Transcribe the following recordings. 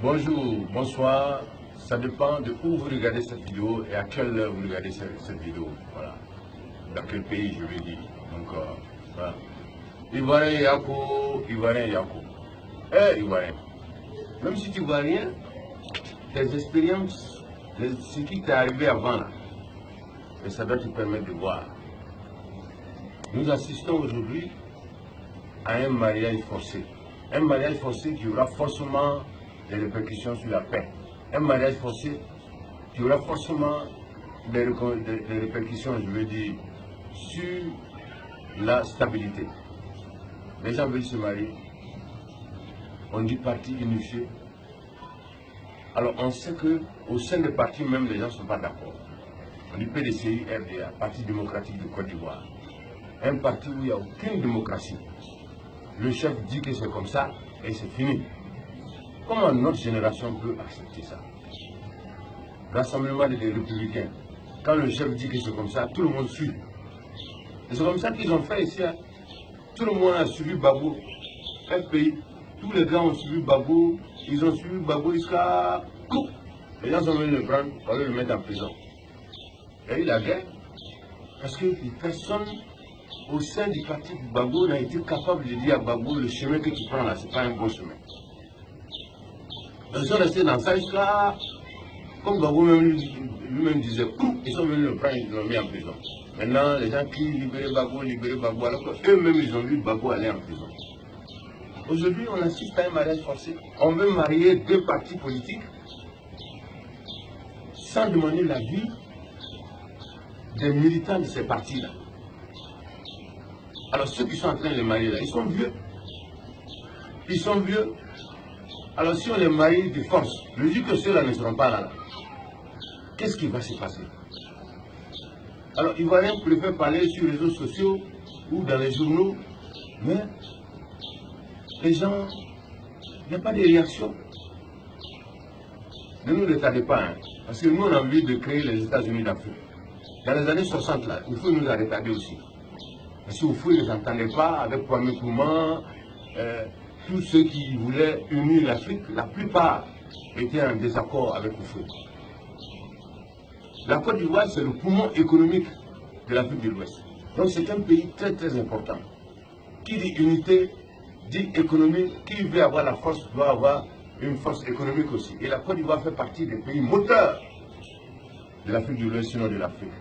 Bonjour, bonsoir. Ça dépend de où vous regardez cette vidéo et à quelle heure vous regardez cette vidéo. Voilà. Dans quel pays, je veux dire. Donc, voilà. Ivoirien Yako, Ivoirien Yako. Ivoirien. Même si tu ne vois rien, tes expériences, ce qui t'est arrivé avant là, et ça doit te permettre de voir. Nous assistons aujourd'hui à un mariage forcé. Un mariage forcé qui aura forcément des répercussions sur la paix. Un mariage forcé qui aura forcément des répercussions, je veux dire, sur la stabilité. Les gens veulent se marier. On dit parti unifié. Alors on sait qu'au sein des partis même, les gens ne sont pas d'accord. On dit PDCI, RDA, Parti démocratique de Côte d'Ivoire. Un parti où il n'y a aucune démocratie. Le chef dit que c'est comme ça et c'est fini. Comment notre génération peut accepter ça? Rassemblement des républicains. Quand le chef dit que c'est comme ça, tout le monde suit. Et c'est comme ça qu'ils ont fait ici. Hein. Tout le monde a suivi Gbagbo. Un pays. Tous les gars ont suivi Gbagbo. Ils ont suivi Gbagbo jusqu'à... Les gens sont venus le prendre pour aller le mettre en prison. Il y a eu la guerre. Parce que personne au sein du parti de Gbagbo n'a été capable de dire à Gbagbo, le chemin que tu prends là, ce n'est pas un bon chemin. Ils sont restés dans ça jusqu'à, comme Gbagbo lui-même disait, ils sont venus le prendre, ils l'ont mis en prison. Maintenant, les gens crient libérer Gbagbo, alors qu'eux-mêmes, ils ont vu Gbagbo aller en prison. Aujourd'hui, on assiste à un mariage forcé. On veut marier deux partis politiques sans demander l'avis des militants de ces partis-là. Alors ceux qui sont en train de les marier là, ils sont vieux. Ils sont vieux. Alors si on les marie de force, je dis que ceux-là ne seront pas là. Qu'est-ce qui va se passer? Alors Ivoiriens préfèrent parler sur les réseaux sociaux ou dans les journaux, mais les gens, il n'y a pas de réaction. Ne nous retardez pas, hein, parce que nous on a envie de créer les États-Unis d'Afrique. Dans les années 60 là, il faut nous la retarder aussi. Parce que vous ne les entendez pas avec Kwame Nkrumah, tous ceux qui voulaient unir l'Afrique, la plupart étaient en désaccord avec Oufou. La Côte d'Ivoire, c'est le poumon économique de l'Afrique de l'Ouest. Donc c'est un pays très très important. Qui dit unité, dit économie, qui veut avoir la force doit avoir une force économique aussi. Et la Côte d'Ivoire fait partie des pays moteurs de l'Afrique de l'Ouest, sinon de l'Afrique.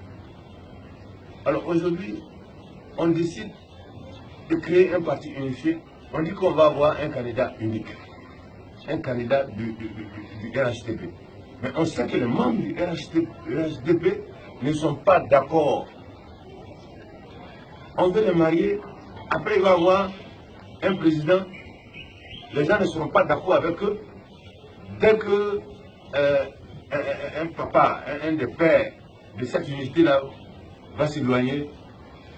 Alors aujourd'hui, on décide de créer un parti unifié. On dit qu'on va avoir un candidat unique, un candidat du RHDP. Mais on sait que les membres du RHDP ne sont pas d'accord. On veut les marier, après il va y avoir un président, les gens ne seront pas d'accord avec eux. Dès que un papa, un des pères de cette unité-là va s'éloigner,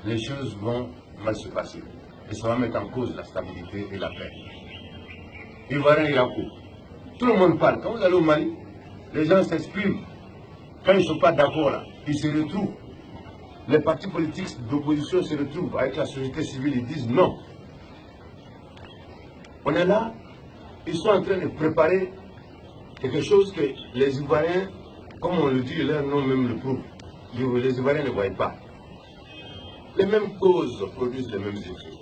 les choses vont mal se passer. Et ça va mettre en cause la stabilité et la paix. Ivoirien Yako. Tout le monde parle. Quand vous allez au Mali, les gens s'expriment. Quand ils ne sont pas d'accord là, ils se retrouvent. Les partis politiques d'opposition se retrouvent avec la société civile, ils disent non. On est là, ils sont en train de préparer quelque chose que les Ivoiriens, comme on le dit, leur nom même le prouve. Les Ivoiriens ne voient pas. Les mêmes causes produisent les mêmes effets.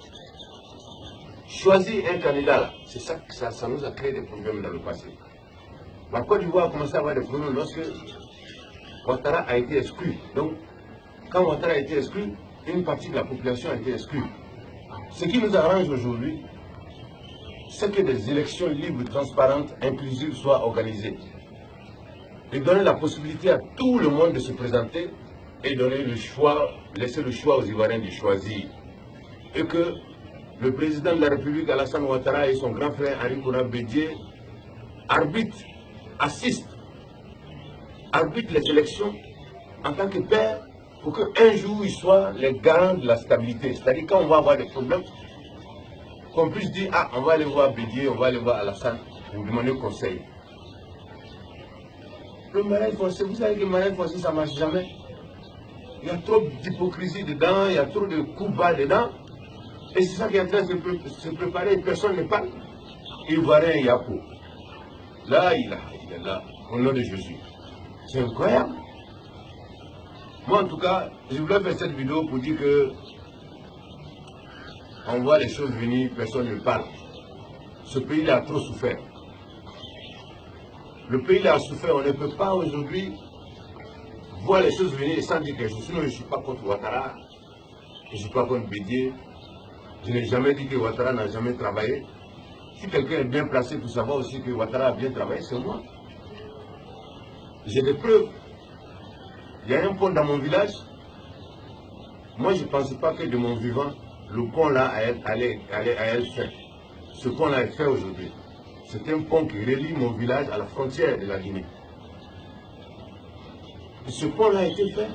Choisir un candidat là, c'est ça que ça nous a créé des problèmes dans le passé. La Côte d'Ivoire a commencé à avoir des problèmes lorsque Ouattara a été exclu. Donc, quand Ouattara a été exclu, une partie de la population a été exclue. Ce qui nous arrange aujourd'hui, c'est que des élections libres, transparentes, inclusives soient organisées. Et donner la possibilité à tout le monde de se présenter et donner le choix, laisser le choix aux Ivoiriens de choisir. Et que le président de la République, Alassane Ouattara, et son grand frère Henri Konan Bédié arbitrent, assistent, arbitrent les élections en tant que père pour qu'un jour ils soient les garants de la stabilité. C'est-à-dire quand on va avoir des problèmes, qu'on puisse dire, ah, on va aller voir Bédié, on va aller voir Alassane pour demander conseil. Le mariage forcé, vous savez que le mariage forcé, ça ne marche jamais. Il y a trop d'hypocrisie dedans, il y a trop de coups bas dedans. Et c'est ça qui est en train de se préparer, personne ne parle. Ivoirien Yako. Là, il est là, au nom de Jésus. C'est incroyable. Moi, en tout cas, je voulais faire cette vidéo pour dire que on voit les choses venir, personne ne parle. Ce pays a trop souffert. Le pays a souffert, on ne peut pas aujourd'hui voir les choses venir sans dire quelque chose. Sinon, je ne suis pas contre Ouattara, je ne suis pas contre Bédié. Je n'ai jamais dit que Ouattara n'a jamais travaillé. Si quelqu'un est bien placé pour savoir aussi que Ouattara a bien travaillé, c'est moi. J'ai des preuves. Il y a un pont dans mon village. Moi, je ne pensais pas que de mon vivant, le pont là allait être fait. Ce pont là est fait aujourd'hui. C'est un pont qui relie mon village à la frontière de la Guinée. Et ce pont là a été fait.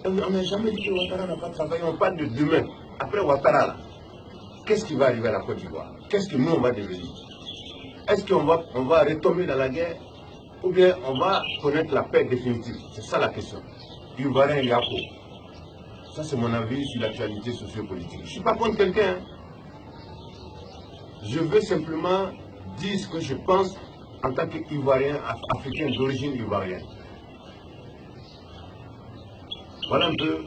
On n'a jamais dit que Ouattara n'a pas travaillé. On parle de demain. Après Ouattara là, qu'est-ce qui va arriver à la Côte d'Ivoire? Qu'est-ce que nous on va devenir? Est-ce qu'on va retomber dans la guerre? Ou bien on va connaître la paix définitive? C'est ça la question. Ivoirien Yako. Ça, c'est mon avis sur l'actualité sociopolitique. Je ne suis pas contre quelqu'un. Je veux simplement dire ce que je pense en tant qu'Ivoirien, africain d'origine ivoirienne. Voilà un peu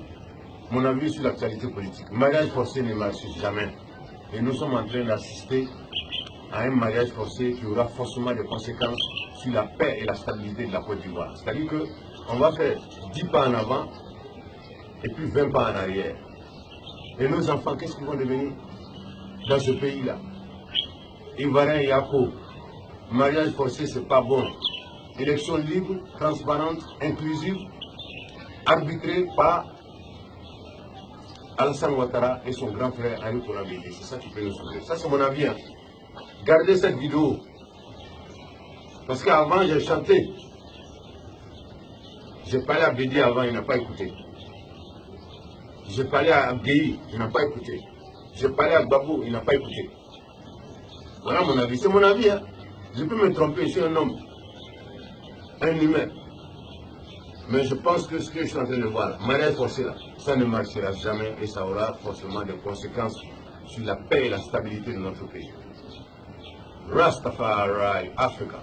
mon avis sur l'actualité politique. Mariage forcé ne marche jamais. Et nous sommes en train d'assister à un mariage forcé qui aura forcément des conséquences sur la paix et la stabilité de la Côte d'Ivoire. C'est-à-dire qu'on va faire 10 pas en avant et puis 20 pas en arrière. Et nos enfants, qu'est-ce qu'ils vont devenir dans ce pays-là? Ivoirien Yako, mariage forcé, c'est pas bon. Élection libre, transparente, inclusive, arbitrée par Alassane Ouattara et son grand frère Henri Konan Bédié. C'est ça qui peut nous sauver. Ça, c'est mon avis. Hein. Gardez cette vidéo. Parce qu'avant, j'ai chanté. J'ai parlé à Bédié avant, il n'a pas écouté. J'ai parlé à Abdeyi, il n'a pas écouté. J'ai parlé à Babou, il n'a pas écouté. Voilà mon avis. C'est mon avis. Hein. Je peux me tromper, je suis un homme. Un humain. Mais je pense que ce que je suis en train de voir, mariage forcé là, ça ne marchera jamais et ça aura forcément des conséquences sur la paix et la stabilité de notre pays. Rastafari, Africa.